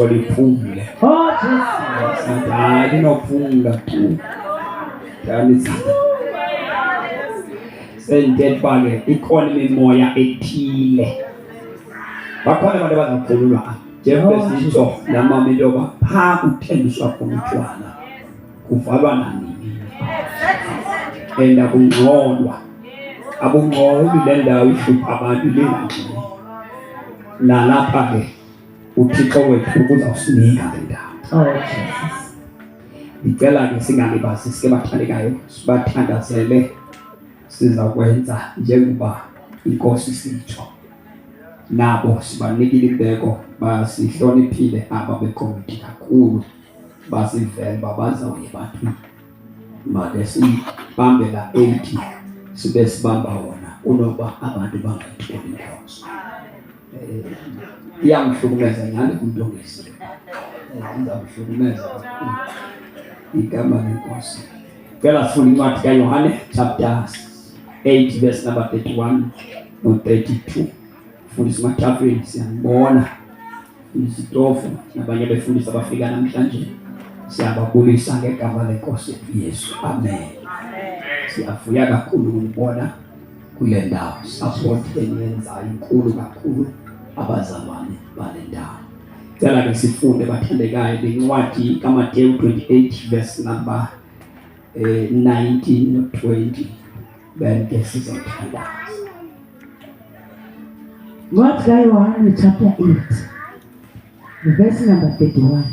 Liphumule. Oh Jesus. Hayi nophumula tu. Yani sentethwa ke ikhona imimoya ethile. Bakhona abantu abazakhululwa. Njengoba namama into ba pha uthengiswa khona utshwala. Kuvalwa nanini. Enda kungcolwa. Abungcoli le ndawo ihlupha abantu lengxini. Nalapha ke uThixo wethu uzawusinika le ndawo. Oh Jesus. Ngicela ke singalibasi sike bathandekayo sibathandazele sizakwenza njengoba inkosi sitsho. Nabo sibanikile imbeko basihloniphile aba bekomiti kakhulu basivele babazawuye bathi manje sibambela 80 sibe sibamba wona unoba abantu bangayitholi inhloso. Iyamhlukumeza nyani umuntu ongesiyo. Ngizamhlukumeza kakhulu. Igama lenkosi. Phela sifuna incwadi kaYohane chapter 8 verse number 31 no 32. Fundisa matafeni siyabona. Isitofu nabanye befundisa abafika namhlanje. Siyababulisa ngegama lenkosi Yesu. Amen. Siyavuya kakhulu ukubona kule ndawo. Support eniyenzayo inkulu kakhulu abazalwane bale ndawo. Cela ke sifunde bathandekayo lencwadi kaMateyu 28 verse number 19 no 20. Benke sizothandaza. What Yohane chapter 8 verse number 31.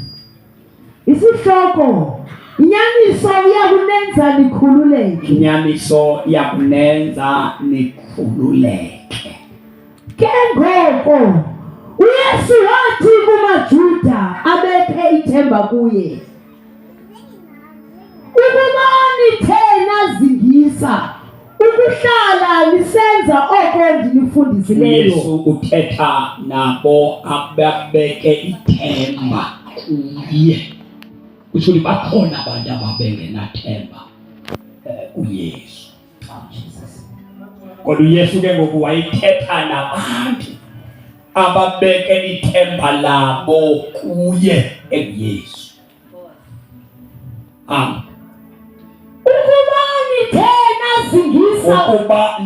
Isihloko inyaniso iyakunenza nikhululeke. Inyaniso iyakunenza nikhululeke. Ke ngoko uYesu wathi kumaJuda abethe ithemba kuye, ukuba nithena zingisa ukuhlala lisenza oko ndinifundisileyo. Yesu uthetha nabo ababeke ithemba kuye. Kusho bakhona abantu ababengenathemba kuYesu. Kodwa uYesu ke ngoku wayithetha nabantu ababeke ithemba labo kuye eYesu. Ukuba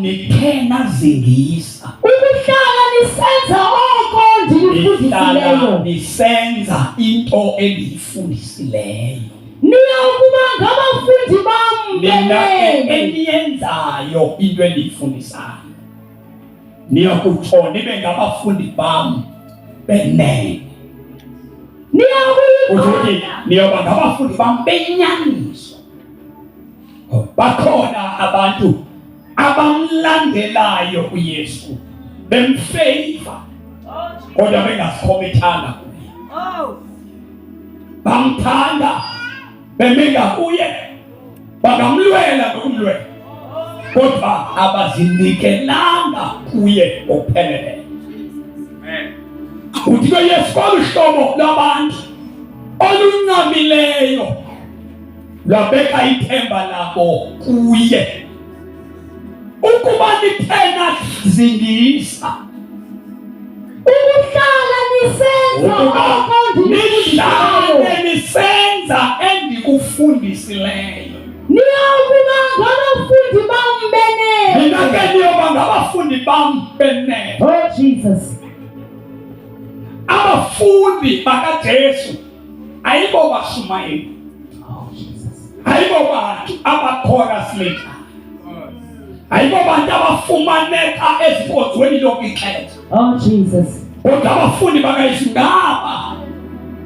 nithena zingisa ukuhlala nisenza oko ndinifundisileyo. Nisenza into endiyifundisileyo. Niyokuba ngabafundi bam benene. Eniyenzayo into endiyifundisayo. Niyokutsho nibe ngabafundi bam benene. Niyoba ngabafundi bam benyaniso. Bakhona abantu abamlandelayo uYesu bemfavor kodwa bengasikhomitanga kuye. Bamthanda bemenga kuye bakamlwela nokumlwela kodwa abazinikelanga kuye ngokupheleleyo. Uthi Yesu kwaluhlobo lwabantu oluncamileyo lwabeka ithemba labo kuye. Ukuba nithena zingisa ukuhlala nisenza oko nisenza endikufundisileyo. Niyokuba ngabafundi bam benene. Nina niyoba ngabafundi bam benene. Oh Jesus. Abafundi bakaJesu ayibo bashumayeli. Ayibo bantu abakhorasleka. Ayibo bantu abafumaneka ezikhozweni lokukhetha. Oh Jesus. Kodwa abafundi bakaYesu ngaba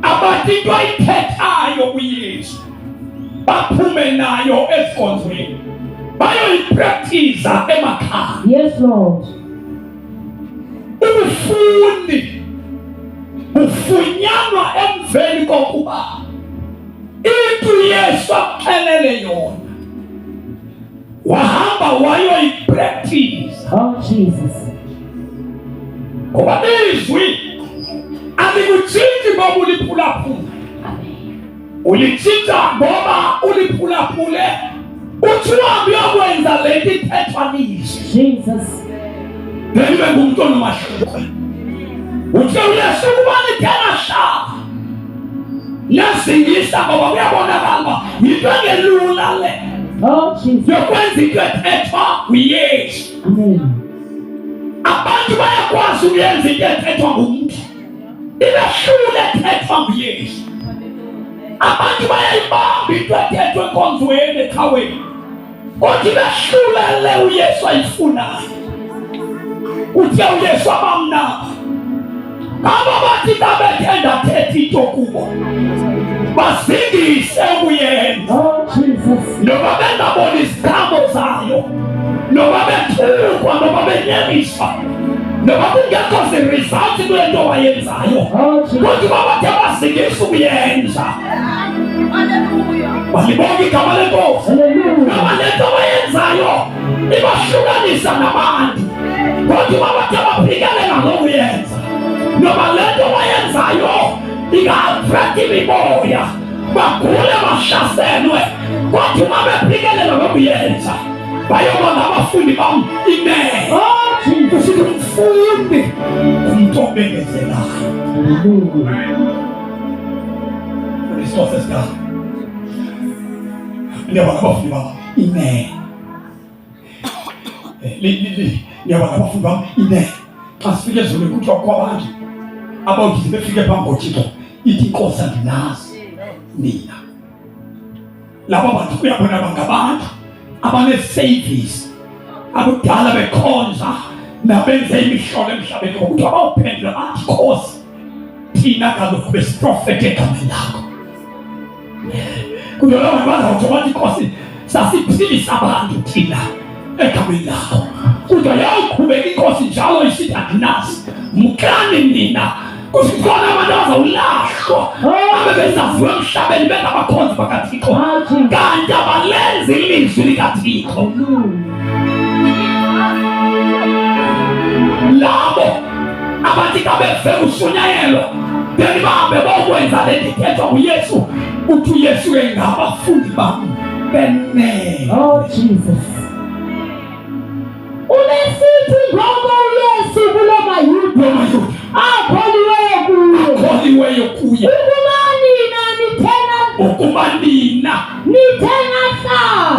abathi into ayithethayo kuYesu baphume nayo ezikhozweni bayoyipractice emakhaya. Yes Lord. Ubufundi bufunyanwa emveni kokuba into Yesu akuxelele yona wahamba wayoyipractice. Oh Jesus. Ngoba izwi alikutshintsha ngoba uliphulaphula. Ulitshintsha ngoba uliphulaphule uthi uyakwenza lento ithethwa lizwi. Jesus. Ngeke ngumuntu onomahluko. Uthi uYesu kubani thena sha iyasingisa ngoba kuyabonakala yinto engelula le yokwenza into ethethwa uYesu. Abantu bayakwazi ukuyenza into ethethwa ngumuntu, ibehlule ethethwa nguYesu. Abantu bayayibamba into ethethwa enkonzweni ekhawini, kodwa ibehlule le uYesu ayifunayo. Uthi uYesu abamnabo aba bathi kabethenda thetha into kubo basingise kuyenza noma bengabona izikhamo zayo, noma bethukwa, noma benyemiswa, noma kungekho ziresults kule nto wayenzayo, kodwa babathe basingise ukuyenza. Balibonga igama lenkosi. Noma le nto wayenzayo ibahlukanisa nabantu, kodwa babathe baphikelela ngokuyenza. Noma le nto wayenzayo inga-attract imimoya, bagule bahlaselwe, kodwa uma bephikelela ngokuyenza bayobona abafundi bami imele. Kusho umfundi umuntu obekezelayo. Kristo sesigaba. Ngiyabona abafundi bami imele. Ngiyabona abafundi bami imele. Xa sifike ezweni kuthiwa kwabantu abawuthi befike phambi koThixo ithi inkosi andinazi nina. Laba bantu kuyabona bangabantu abanesavings abudala bekhonza nabenze imihlolo emhlabeni kodwa bawuphendula bathi Nkosi thina kaloku besiprofethe egameni lakho. Kodwa laba bazawuthi bathi Nkosi sasiphilisa abantu thina egameni lakho. Kodwa yawuqhubeka inkosi njalo isithi andinazi mkani nina. Kusikhona abantu abazawulahlwa abebezaziwe emhlabeni bengabakhonzi bakaThixo, kanti abalenzi ilizwi likaThixo. Labo abathi kabeve ushunyayelwe benibahambe bokwenza le nto ithethwa nguYesu, uthi uYesu engabafundi bami benene. Umesithi ngoba uYesu kulo mayuda akholiweyo kuye ukuba nina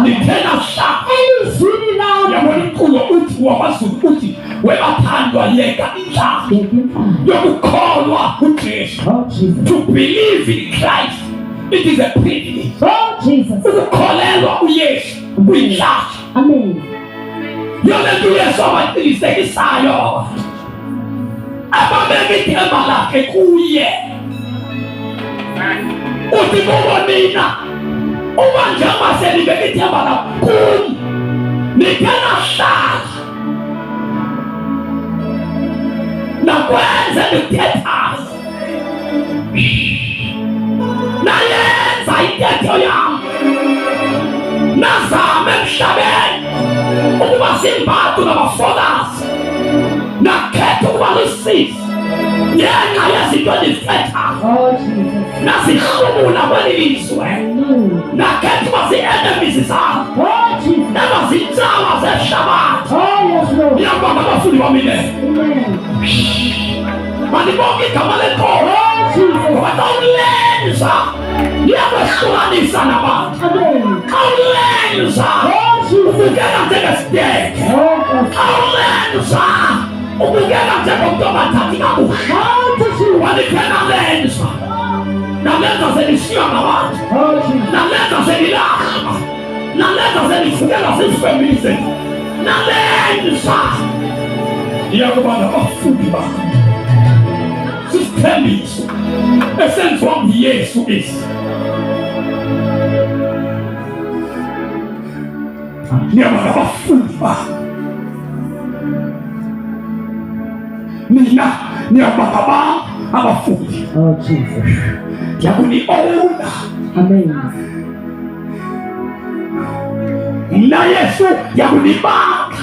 nithena hla elizwini lami. Yabona inkqubo uthi wabaZulu uthi webathandwa yeka indlala yokukholwa kuJesu. To believe in Christ, it is a privilege. Ukukholelwa uYesu kuyindlala. Amen. Yona nto uYesu abaqinisekisayo ababeka ithemba lakhe kuye. Uthi kubo nina uba njengoba selibeka ithemba lakhe kum nithena hlala nakwenza ndikuthethayo nayenza intetho yam nazame emhlabeni ukuba simbathu nabafokazi nakhetha ukuba lisisi ngenxa yezinto endizithethayo nazihlubula kweli lizwe nakhetha ukuba zii-enemies zam nabazintsaba zehlabathi. Ngiyabonga abafundi bami le malibonge igama lenkosi ngoba xa ulenza liyabahlukanisa nabantu. Xa ulenza ubukeka njengesideke, xa ulenza ubukeka njengomntu ongathathi kakuhle. Walithena lenza nalenza selishiywa ngabantu, nalenza selilahlwa, nalenza selifukela zizifemini zenu, nalenza ndiyakuba nabafundi bami sisithembiso esenziwa nguYesu esi. Ndiyaba nabafundi bami nina niyabanga bam abafundi. Ndiyakuniona. Mna Yesu ndiyakunibanga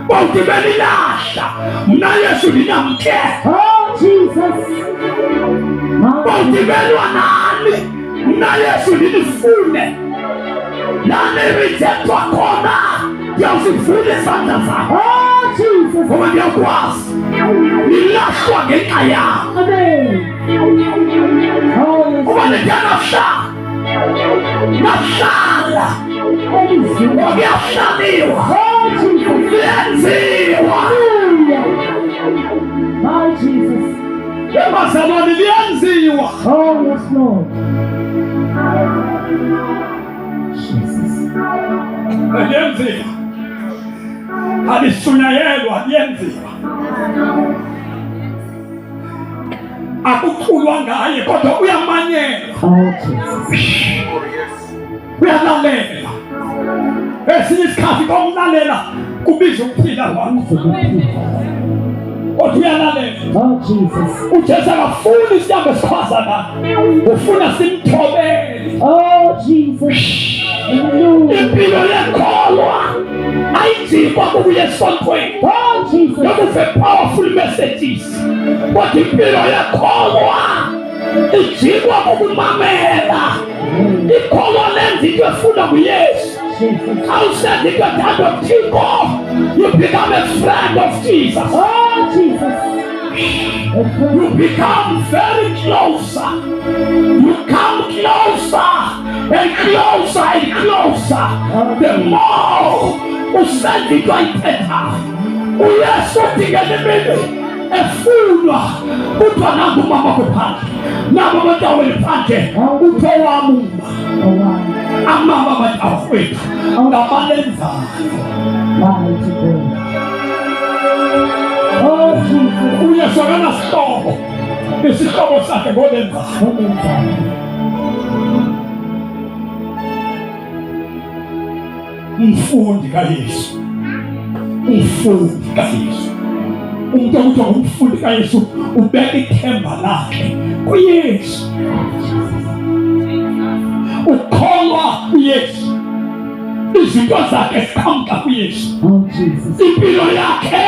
bawuthi belilahla mna Yesu ndinamke. Bawuthi belwa nani mna Yesu ndinifune. Nanirejectwa khona ndiyawuzivula izandla zakho ngoba ndiyakwazi nilahlwa ngenxa yam. nashala wakuyahlaliwa liyenziwa emazalwane liyenziwa. Oh yes Lord. Jesus. Liyenziwa, alisunyayelwa, liyenziwa. Akuculwa ngaye kodwa uyamanyelwa. Oh Jesus. Uyalalela. Esinye isikhathi komlalela kubiza ukuphila kwakho. Kodwa uyalalela. Oh Jesus. uJesu akafuni isihambe sikhwazana, ufuna simthobele. Oh Jesus. Hallelujah. Impilo yenkholwa ayijikwa kubuya esontweni. Oh Jesus. Those are powerful messages. But impilo yenkholwa ijikwa kukumamela. Ikholwa lenza into efuna kuYesu. Awusethi into ethanda uThixo, you become a friend of Jesus. Oh Jesus. You become very closer. You come closer and closer and closer. The more usenza into ayithethayo, uYesu udingelimile efunwa kuthiwa nangu umama kuphandle, nabo abantaweli phandle, utho wamuma amama abantawethu ngabalenzayo. Mighty God. Oh Jesus. uYesu akanasihlobo, isihlobo sakhe ngolenzayo. Umfundi kaYesu, umfundi kaYesu. Umuntu okuthiwa umfundi kaYesu ubeka ithemba lakhe kuYesu, ukholwa kuYesu, izinto zakhe ziqhamuka kuYesu. Oh Jesus. Impilo yakhe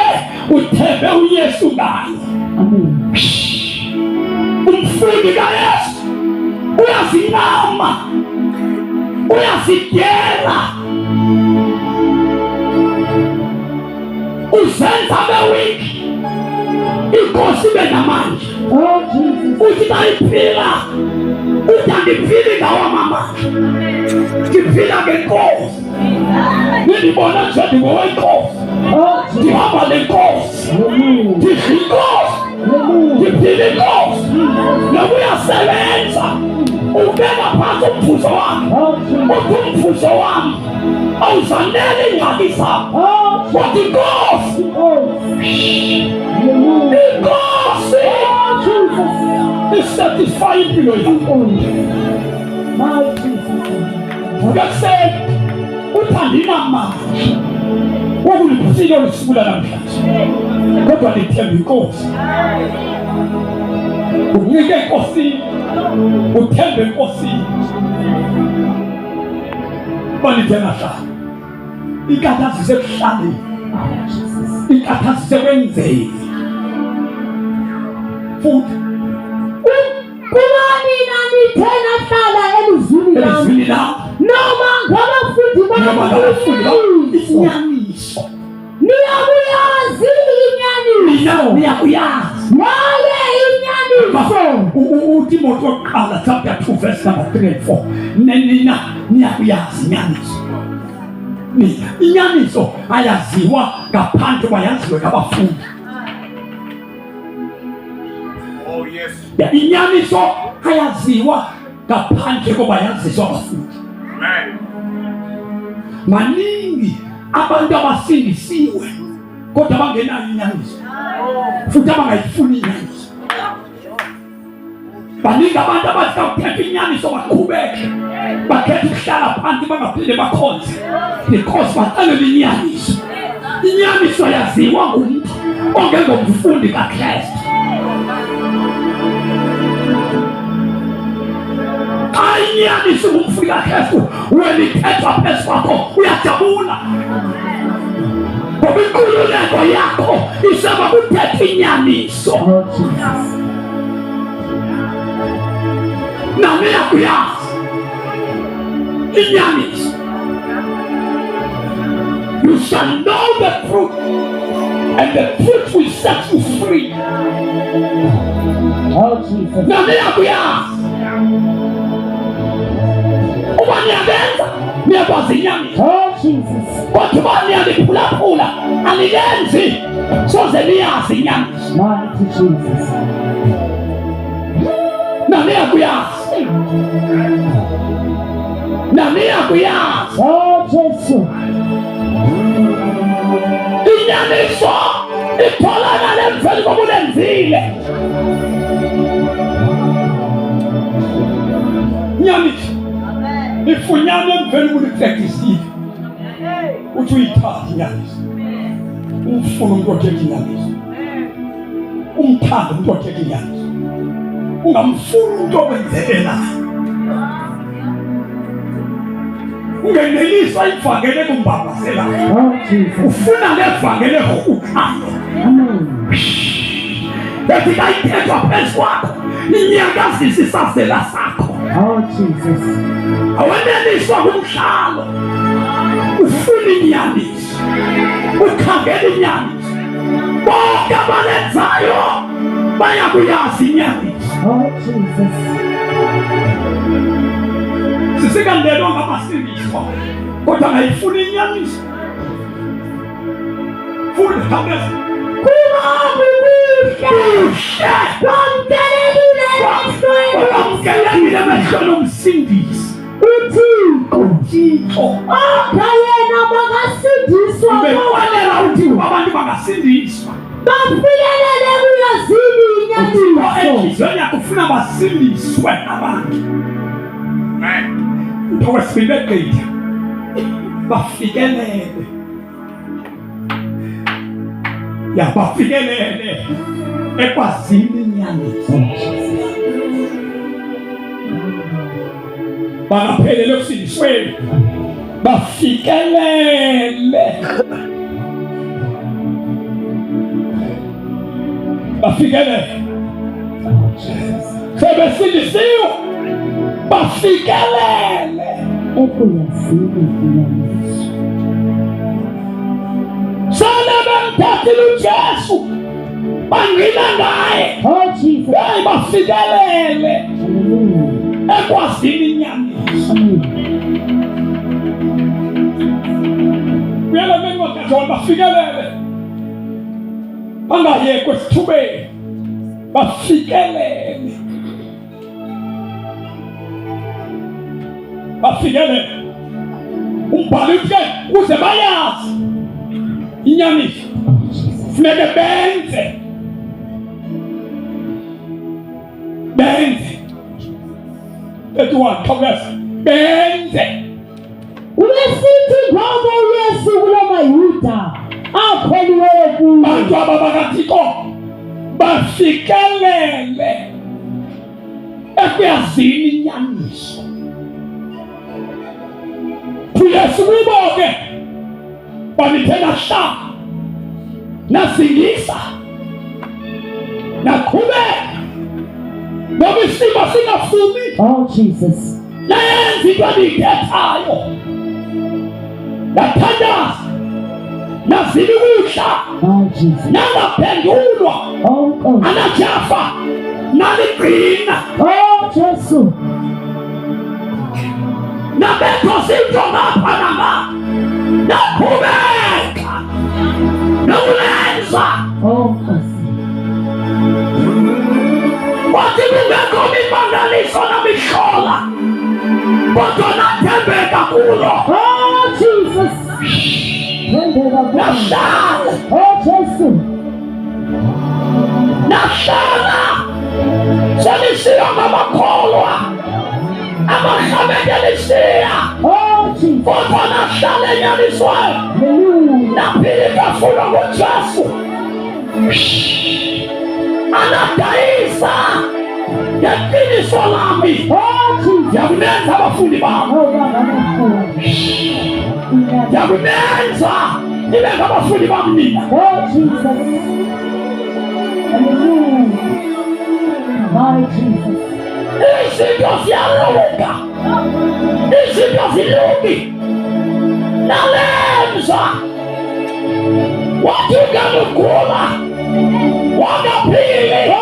uthembe uYesu ngayo. Amen. Umfundi kaYesu uyazinama, uyazidyela, uzenza bewiki inkosi ibe namandla. Oh Jesus. Uthi nayiphila uthi andiphili ngawo amamandla, ndiphila ngenkosi. Nindibona nje ndingowenkosi, Oh Jesus. ndihamba nenkosi, Hallelujah. ndidla inkosi, Hallelujah. ndiphila inkosi. Noba uyasebenza ubeka phansi umvuzo wakhe, Oh Jesus. uthi umvuzo wami awuzanele iingxaki zakho, Oh kodwa inkosi, Oh. Hallelujah. inkosi Oh Jesus. isatisfy impilo yakho. My Jesus. Ngekuseni uthi andinamandla wokuliphila olu suku lanamhlanje, kodwa ndithemba inkosi. Unike enkosini, uthembe enkosini. Banithe nahlala inkathazo isekuhlaleni, inkathazo isekwenzeni. Futhi Kuba nina nithe nahlala elizwini lami, elizwini lami noma ngabafundi noma ngabafundi bami bami, inyaniso, niyakuyazi inyaniso, niyakuyazi. yaye inyaniso. uTimothy wokuqala chapter 2 verse number 3 and 4. Nina niyakuyazi inyaniso. Inyaniso ayaziwa ngaphandle kwayaziwe ngabafundi. Oh yes. Inyaniso ayaziwa ngaphandle kwabayaziswa abafundi. Amen. Maningi abantu abasindisiwe kodwa bangenayo inyaniso, futhi abangayifuni inyaniso. Baningi abantu abathi ukuthetha inyaniso baqhubeke, bakhetha ukuhlala phansi bangaphinde bakhonze because bacalela inyaniso. Inyaniso yaziwa ngumuntu ongengomfundi kaKristu. Inyaniso ngumfundi kaKristu, welithethwa phezu kwakho uyajabula, ngoba inkululeko yakho iseba kuthetha inyaniso. Oh Jesus. Nami yakuyazi inyaniso. You shall know the truth, and the truth will set you free. Oh Jesus. Nami yakuyazi Uba niyabenza niyakwazi inyaniso. Oh Jesus. Kodwa uba niyaliphulaphula alilenzi soze niyazi inyaniso. Mighty Jesus. Naniyakuyazi. Naniyakuyazi. Oh Jesus. Inyaniso itholana nemveli kokulenzile. Inyaniso ifunyana emveli kulipractice. Uthi uyithatha inyaniso. Umfuna umuntu othetha inyaniso. Umthanda umuntu othetha inyaniso. Ungamfuni umuntu okwenzekelayo. Ungenelisa ivangeli kumbambazelayo. Oh Jesus. Ufuna levangeli erhuqayo. Amen. Bethi kayithethwa phezu kwakho inyakazisa isazela sakho. Oh Jesus. Aweneliswa kumhlalo. Ufuna inyaniso. Ukhangela inyaniso. Bonke abalenzayo bayakuyazi inyaniso. Oh Jesus. Sisekandelwa ngamasindiswa kodwa ngayifuna inyaniso. Funda hambeza wamkelekile emehlweni umsindisi uThixo. Yena bangasindiswa. Ubefanele uThixo abantu bangasindiswa. Bafikelele kuyazini inyaniso. Enhliziyweni yakho ufuna basindiswe abantu. Okwesibili egqitha bafikelele. Bafikelele ekwazini inyaniso. Bangaphelele ekusindisweni. Bafikelele. Bafikelele. Sebesindisiwe. Bafikelele ekuyazini inyaniso. Sale bemthathile uJesu bangina ngaye. Oh Jesus. Hey, bafikelele Hallelujah. ekwazini inyaniso. Amen. Uyala meni wakajona bafikelele. Bangayekwe esithubeni. Bafikelele. Bafikelele. Umbhali uthi kuze bayazi inyaniso funeke benze ethiwaxhokeza benze. Ubesithi ngoba uYesu kulamayuda akholiweyo kuye. Bantu ababakathixo bafikelele ekuyazini inyaniso. uYesu kuboke banithena hla nasingisa naqhubeka ngoba isimo singafuni. Oh Jesus. Nayenza into eniyithethayo nathandaza nazila ukudla Oh Jesus. nangaphendulwa Oh God. anajafa naligcina Oh Jesu. nabekho zinto ngapha nangapha naqhubeka nokulenza. Oh Nkosi. Wathi kungekho imimangaliso namihlola kodwa nathembeka kulo. Oh Jesus. Thembeka kuye. Nahlala Oh Jesu. nahlala selisiya ngamakholwa amahlabekelisiya Oh Jesus. kodwa nahlala enyaniswayo Hallelujah. naphila funa ngoJesu anadayisa ngeqiniso lami. Oh Jesus. Ndiyakunenza abafundi bami, Oh Baba mkhulu. ndiyakunenza nibe ngabafundi bami nina. Oh Jesus. Hallelujah. My Jesus. Izinto ziyalunga, izinto zilungi nalenza. Wathi unganugula wangaphili Oh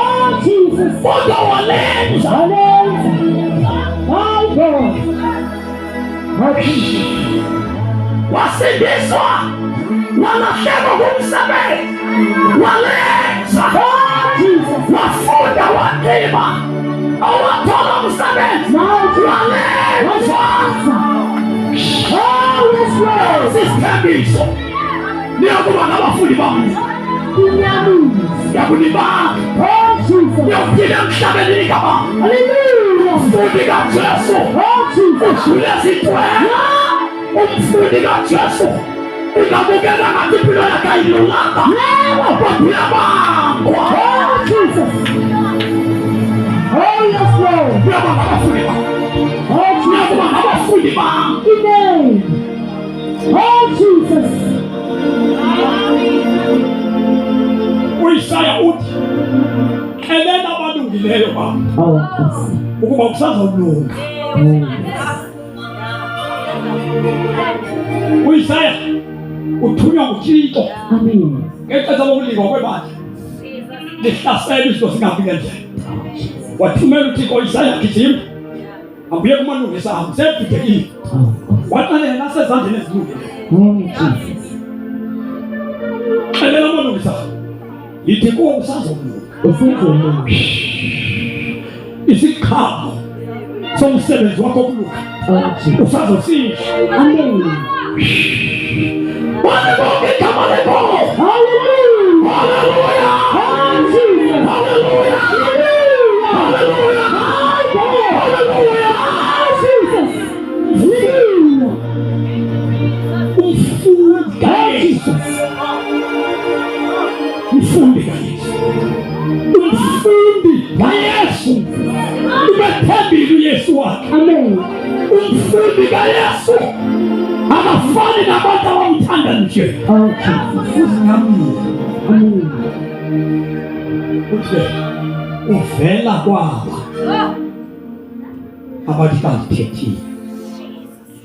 Jesus. kodwa walenza. Hallelujah. My God. Oh, Jesus. wasindiswa, wanashema kumsamehe, waleza, Oh, Jesus. wafunda watima, awatola msamehe, waleza. Oh, yes, Lord. Sistemizo, niyo kuba n'abafundi bangu, yakuniba, Oh, Jesus. yokile mshabeni kama, Hallelujah. fundi ka Jesu, Oh, Jesus. ushule sitwe, umfundi ka Jesu, unamugenda matipilo ya kailulaka, wapapila mangwa. Oh, Jesus. Oh, yes, Lord. Niyo kuba n'abafundi bangu, Oh, niyo Jesus. kuba n'abafundi bangu. Amen. Oh, Jesus. Isaya uthi elela abalungileyo baba Oh, yes. ukuba kusazolunga. Isaya uthunywa nguThixo Amen. ngexesha lokulinga kwebandla lihlasela izinto zingahambi ngendlela. Wathumela uThixo Isaya gijima abuye kumalungisa ahambe sebhidekile waxelela nasezandleni ezilungileyo. Oh, Jesus. Xelela amalungisa yithi kuwo kusazolunga. Usenzele. Isiqhamo somsebenzi wakho kulunga Oh, Jesus. usazosihle. Amen. Bonke igama lenkomo. Hallelujah. Haleluya. Oh, Jesus. Haleluya. Hallelujah. Haleluya. Haleluya. Oh, Jesus. Hallelujah. Umfundi kaYesu. Umfundi kaYesu. Umfundi kaYesu. Umethembile uYesu wakhe. Amen. Umfundi kaYesu. Akafani nabantu abamthanda nje. Oh, Jesus. Uzingamile. Amen. Uthi uvela kwaba abathi kandiphethile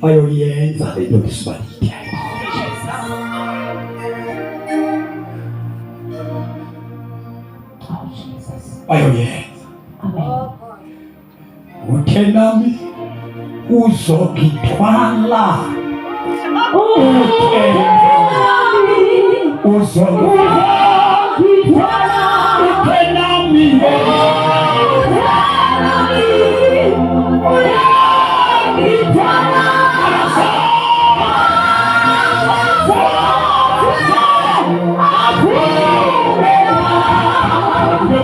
bayoyenza le nto esibalile. Oh, Jesus. Bayoyenza Amen. uthe nami uzokithwala uzokithwala uthe nami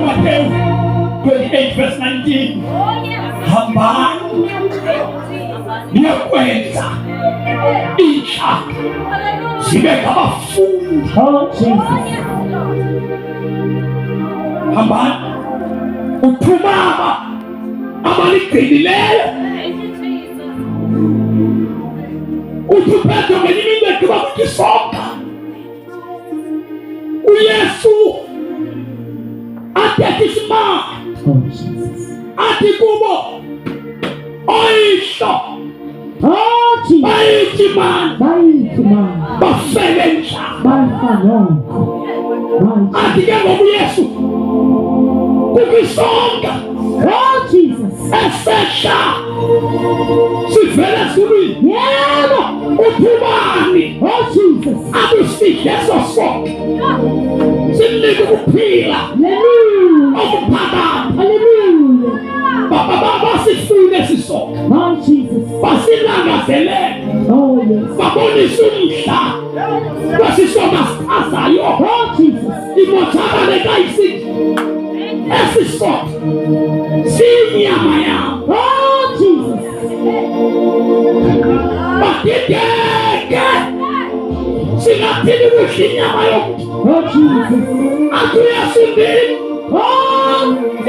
Matthew 28 verse 19 hambani niyokwenza intsha zibe ngabafundi. Oh, Jesus. Hambani uthumama abaligcinileyo uthi uphethe ngenye imindeki bakukisonka uYesu athethe isimanga Oh, Jesus. athi kubo oyihlo Oh, Jesus. bayithi mani Mighty man. bafele njani. Mighty. Athi ke ngoku uYesu kukisonka Oh, Jesus. esehla sivele ezulwini Yeah. uthubani Oh, Jesus. abusihle eso sonke simnike ukuphila Hallelujah. okuphakama Hallelujah. basifune esi sonke Oh, Jesus. basilangazelele Oh, yes. babonise umdla kwesisonka sichazayo Oh, Jesus. imotshakale kayisithi esi sonke siyinyama yam Oh, Jesus. badideke singathini kudla inyama yomntu Oh, Jesus. atuyasindini Oh,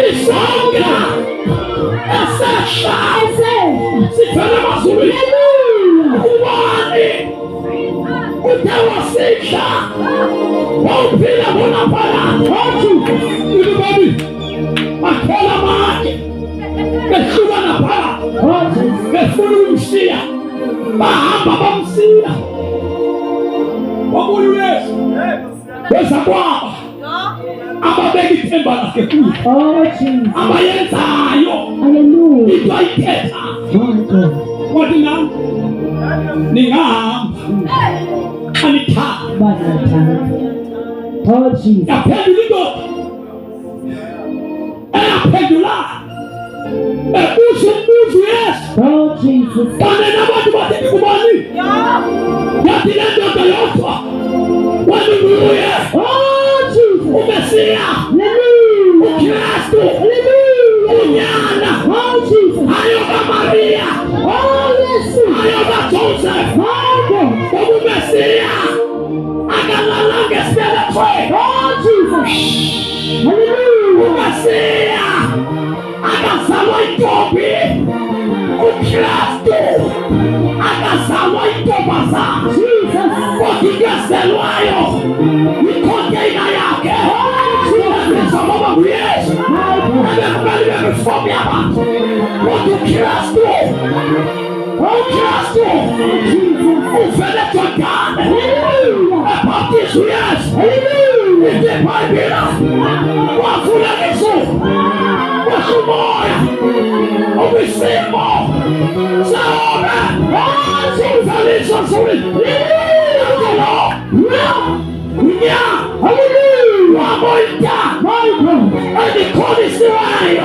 isonka esehla Jesus. sivele emazulwini Hallelujah. ubani uthe wasidla wawuphila bona phakathi. Oh, Jesus. Ilibani bathola amanye behlukana phakathi Oh, Jesus. befuna ukumshiya bahamba bamsiya wabuya uYesu beza kwaba ababeka ithemba lakhe kuye Oh, Jesus. abayenzayo Hallelujah. into ayithetha My God. wathi nami ningahamba anithanda Oh Jesus. yaphendula indoda eyaphendula ebuza umbuzo Yesu. Oh Jesus. Kanena abantu bathi kubani yathi le ndoda yodwa wani nguye uMesiya uKristu unyana ayoba Maria ayoba Joseph uMesiya akalala ngesibelethweni uMesiya akazalwa intombi uKristu akazalwa intombazana kodwa ingezelwayo ikhonteina yakhe ubizwa ngoba nguYesu abekumele bemifomu yabantu kodwa uKristu uvele Jordani ebhaptiza uYesu ithi iBhayibheli wavula izulu washo umoya ubisimo sabe sizaliswa suri wamoita edikhonisiweyo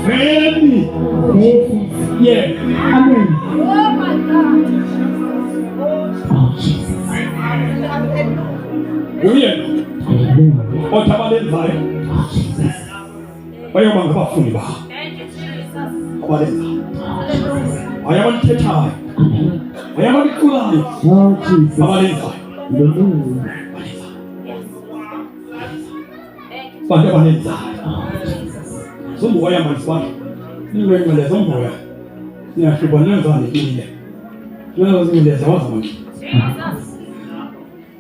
veni ye Amen. uye othabalenzayo bayoba ngabafundi bakho abalenzayo ayabanithethayo ayabaniculayo Oh Jesus. abalenzayo Hallelujah. bantu abalenzayo somboya manzi bakhe niwenqele somboya niyahlubanezane ile niyazingileza wazamani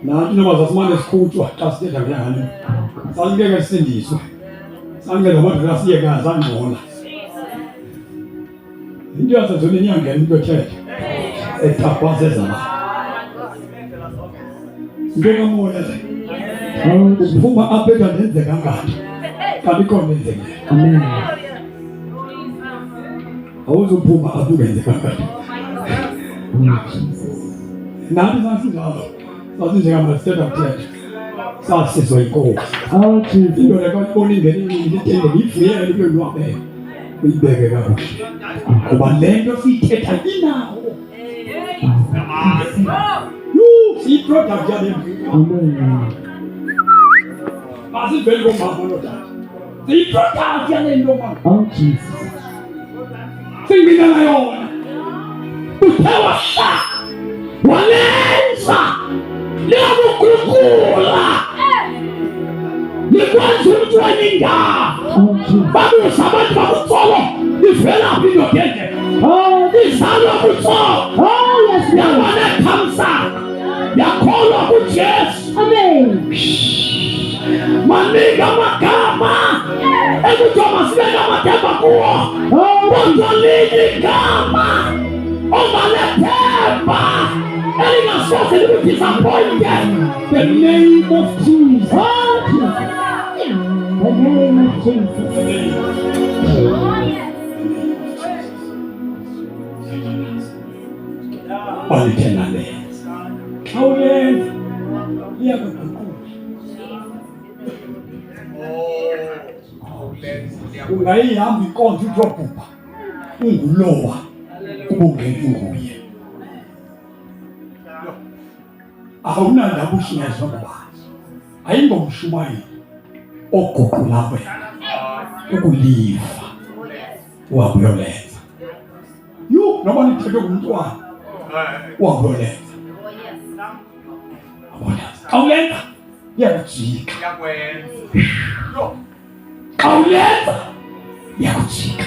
nathi noma zasimane sikhutshwa xa sithetha njengani sangeke sisindiswe sangeke ngoba siyeka sangqona into yasezweni inyangena into ethetha ethapazezana njengamoya uphuma apha engendenzeka ngani kanti kondenzekile Amen. awuzuphuma apha ungenzeka ngani Oh Jesus. nathi sasinjalo sasinjengamasithetha kuthetha sasizwa inkosi Oh Jesus. indoda kakubona ingene itende ngiyivuyele into lwabeke uyibeke kakuhle kuba le nto siyithetha inawo siyiproduct yale mpilo Amen. asiveli komama nodala siyiproduct yale nto mama Oh Jesus. siyimina yona uthe wahla walenza liyamukukula likwenza umntu wenindaba Oh Jesus. babuza abantu bakutsolo ivelaphi indoda enje izalwa kutsolo Oh yes. yabanethamsa yakholwa kuJesu Amen. maningi amagama ekuthiwa masibeke amathemba kuwo kodwa linye igama ongalethemba elingasoze likudisappointe. The name of Jesus. The name of Jesus. Walithenga lenza xa uyenza iyakuguqula. Ungayihamba inkonzo utobhubha ungulowa ubungeki nguye awunandaba ushinyazwa ngubani ayingomshumayeli oguqula wena ukuliva wakuyolenza noma nithethwe ngumntwana wakuyolenza awulenza iyakujika awulenza iyakujika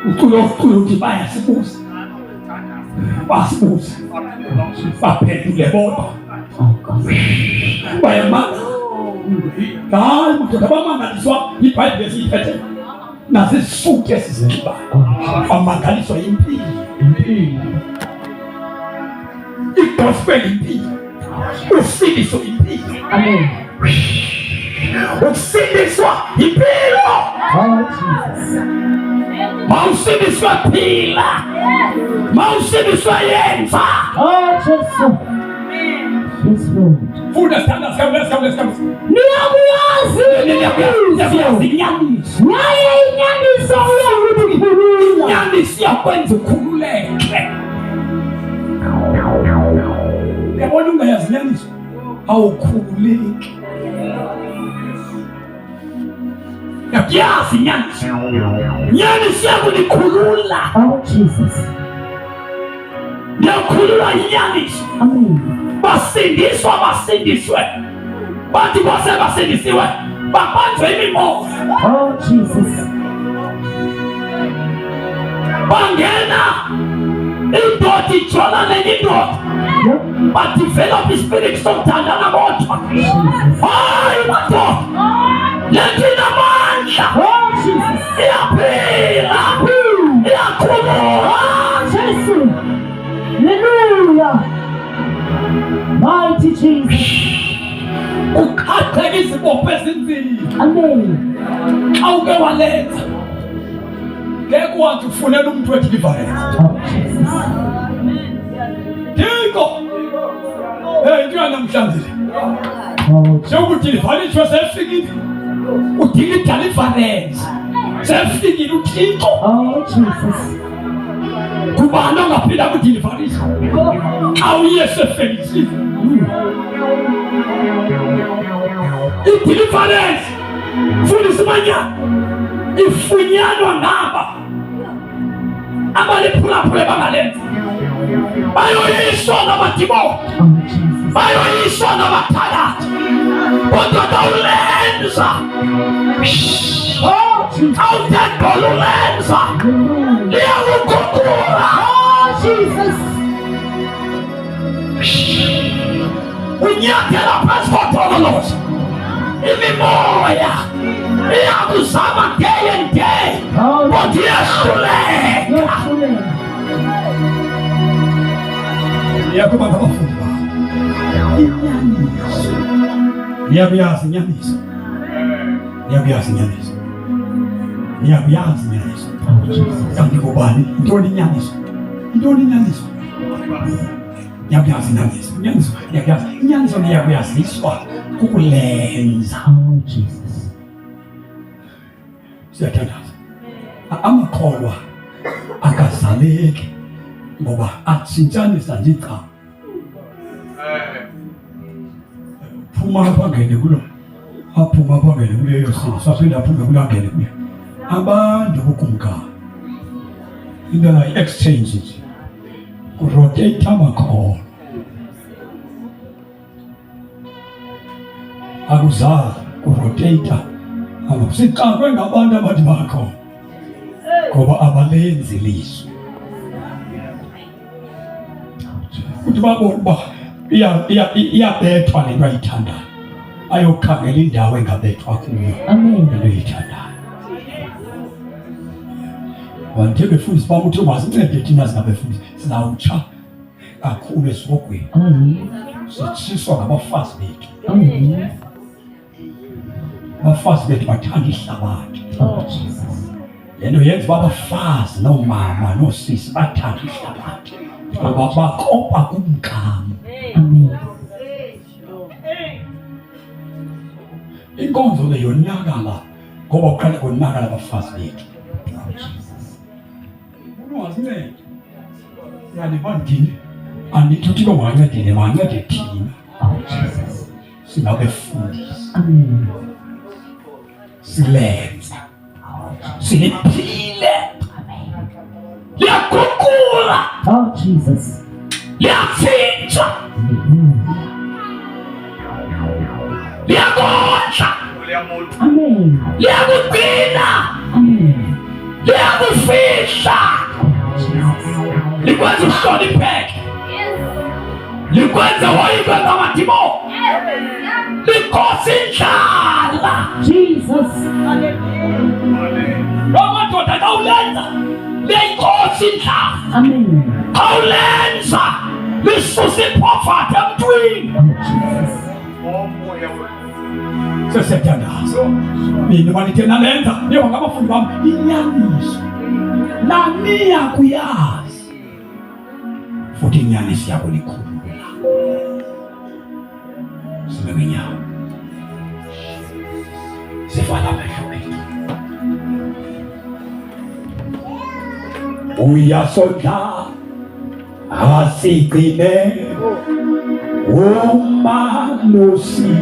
uculo uthi bayasibuza basibuza baphendule bodwa bayamanga hayi madoda bamangaliswa iBhayibheli esiyiphethe nasisisuke esizinxibayo amangaliswa yimpilo igospel impilo usindiso impilo Amen. Ukusindiswa impilo. Oh, Jesus. Mawusindiswa phila. Mawusindiswa yenza. Oh, Jesus. Yes, Lord. Funda standa let's come. Niyakuyazi Inyaniso. naye inyaniso uyakukhulula. Inyaniso yakwenza ukhululeke. Yabona ungayazi inyaniso awukhululeki. Yakuyazi inyaniso. Inyaniso yakunikhulula. Oh, Jesus. Ngiyakhulula inyaniso. Amen. Basindiswe. Bathi basindisiwe babanjwe imimoya. Oh, Jesus. Bangena indoda ijola nenye indoda. Yep. Badevelop ispirit somthandana bodwa. Hayi madoda, lento inamandla. Oh, Jesus. Iyaphila, iyakhulula. Jesus. Hallelujah. Mighty Jesus. Uqhaqheka izibopho ezinzima. Amen. Xa uke walenza ngeke wathi ufunela umuntu wedeliverance. Oh, Jesus. Diko into yanamhlanje Oh, sekudeliverance sefikile. Udinga ideliverance sefikile uthixo. oh, Jesus. Kubani ongaphila kudeliverance xa uyesu efelisile? Ideliverance fundisa imanyana ifunyanwa ngaba abaliphulaphule bangalenza, bayoyiswa ngamadimoni, Oh, Jesus. bayoyiswa ngabathakathi, kodwa kawulenza Oh, Jesus. awutendolulenza Hallelujah. liyakukhukhula. Oh, Jesus. Unyathela phezu kodololoza imimoya iyakuzama day and day, Oh, kodwa iyahluleka. yes, Lord. Iyakuba ngabafundi bakho inyaniso. Niyakuyazi inyaniso. Niyakuyazi inyaniso. Niyakuyazi inyaniso. Oh, Jesus. Kanti kubani? Intoni inyaniso? Intoni inyaniso? Niyakuyazi inyaniso. Inyaniso niyakuyazi. Inyaniso niyakuyaziswa kukulenza. Oh, Jesus. Siyathandaza. Amakholwa akazaleki ngoba atshintshanisa nje cha. Phuma phangene kulo. Aphuma phangene kuleyo simo. Saphinda aphume kulangene kuyo. Abantu bokumka. Into la exchange nje. Ku-rotate amakholwa. Akuzali ku-rotate akusixakwe ngabantu abathi bakho ngoba abalenzi lizwi. Kuthi babona uba iyabethwa le nto ayithandayo, ayokhangela indawo engabethwa kuyo Amen. into eyithandayo. Wanthe befundisi bam uthi masincede thina singabefundisi sizawutsha kakhulu esirogweni, Oh, yes. sitshiswa ngabafazi bethu. Oh, yes. Abafazi bethu bathanda ihlabathi. Oh, Jesus. Le nto yenza uba abafazi noomama noosisi bathanda ihlabathi ngoba bakopa kumkam. Amen. Inkonzo le yonakala ngoba kuqale konakala abafazi bethu. Oh, Jesus. Ungazincede yaliba ndini andithi uthixo mangancede mancede thina Oh, Jesus. singabefundisi Amen. silenze siliphile liyaguqula Oh, Jesus. liyatshintsha Hallelujah. liyakondla Amen. liyakugcina Amen. liyakufihla Oh, Jesus. likwenza uhlonipheke likwenza woyikwe ngamadimoni likhosi indlala. Jesus. Amadoda kawulenza liyayikhosi indlala, Amen. kawulenza lisusa ipoverty emntwini. Oh, Jesus. sesethandaza mina tena lenza njengoba ngabafundi bami inyaniso naniya kuyazi futhi inyaniso yakho likhulula sibekenyawo sivala amehlo ethu uyasondla asigcine umalusi